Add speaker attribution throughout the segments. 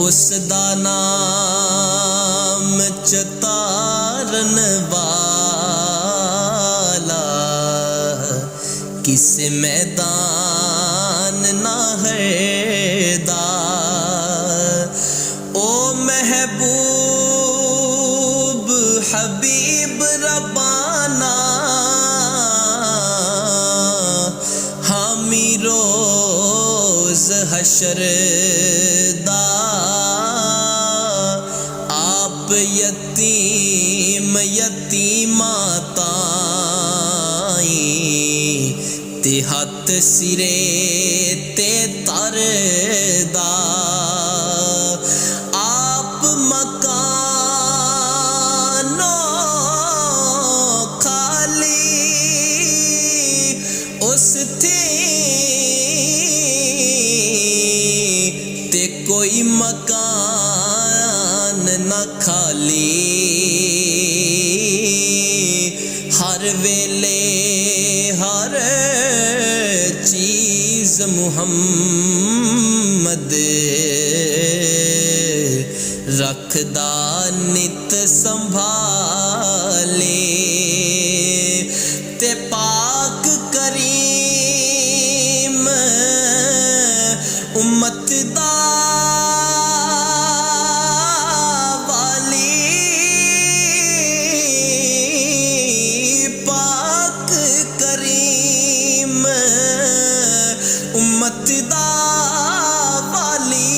Speaker 1: उसदा नाम चतारन वाला किस मैदान ना हरदा। ओ महबूब हबीब रब्बाना हामी रोज़ हशर दा। आप यतीम यतीमा ताई ते हथ सिरे ते तरदा। आप मकानो खाली उस थी ते कोई मकान न खाली। हर वेले हर चीज मुहम्मद रखदा नित संभाले। ते पाक करीम उम्मत दा वाली। पाक करीम उम्मत दा वाली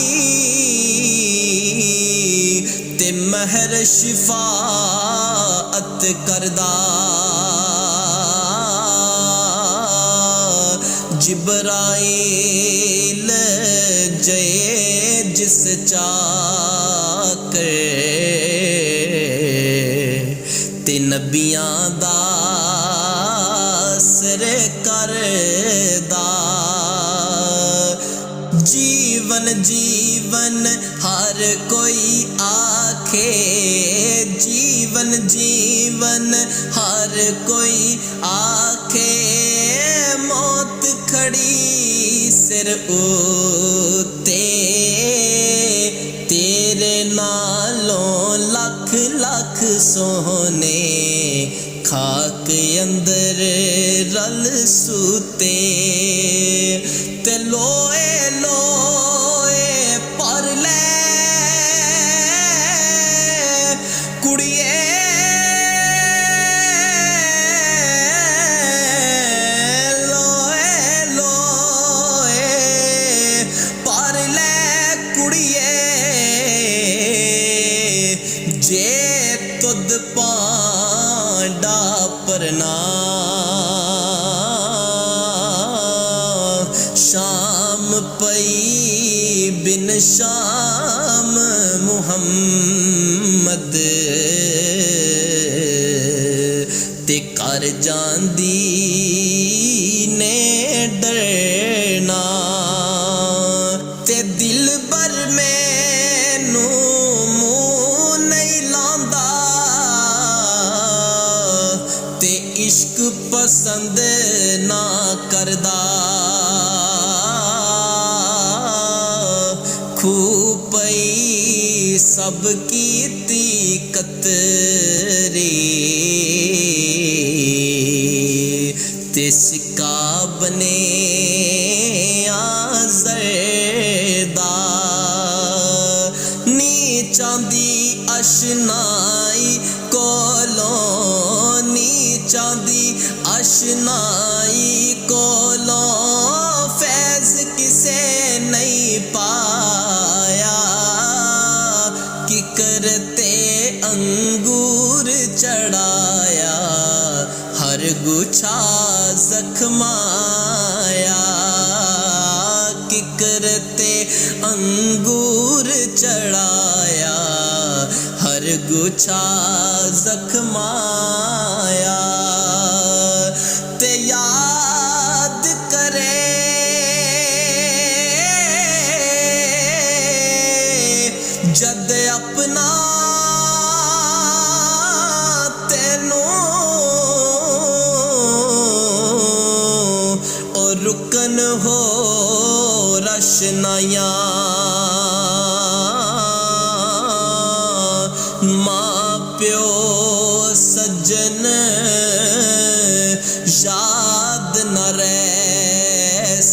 Speaker 1: ते महर शिफाअत करदा। जिब्राइल जय जिस चाकर ते नबियां दा असर करदा। जीवन जीवन हर कोई आखे जीवन जीवन हर कोई आखे। मौत खड़ी सिर उत्ते तेरे नालों लख लख सोने खाक अंदर रल सूते। ते लोए लोए पर ले कुड़िए जे तुद पांडा परना शाम पई बिन शाम मुहम्मद ते कर जांदी ने डरना। ते दिल भर मैनू इश्क पसंद ना करदा। खूब पई सब कीती कतरी ते सिक्का बने आज़रदा। नी चांदी अशनाई कोलों चांदी अशनाई कोलों फैज़ किसे नहीं पाया। कि करते अंगूर चढ़ाया हर गुच्छा जख्माया। कि करते अंगूर चढ़ाया हर गुच्छा जख्माया। ते याद करे जद अपना तेनू और रुकन हो रशनाया।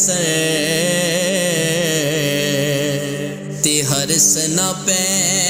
Speaker 1: सर ते हरस न पै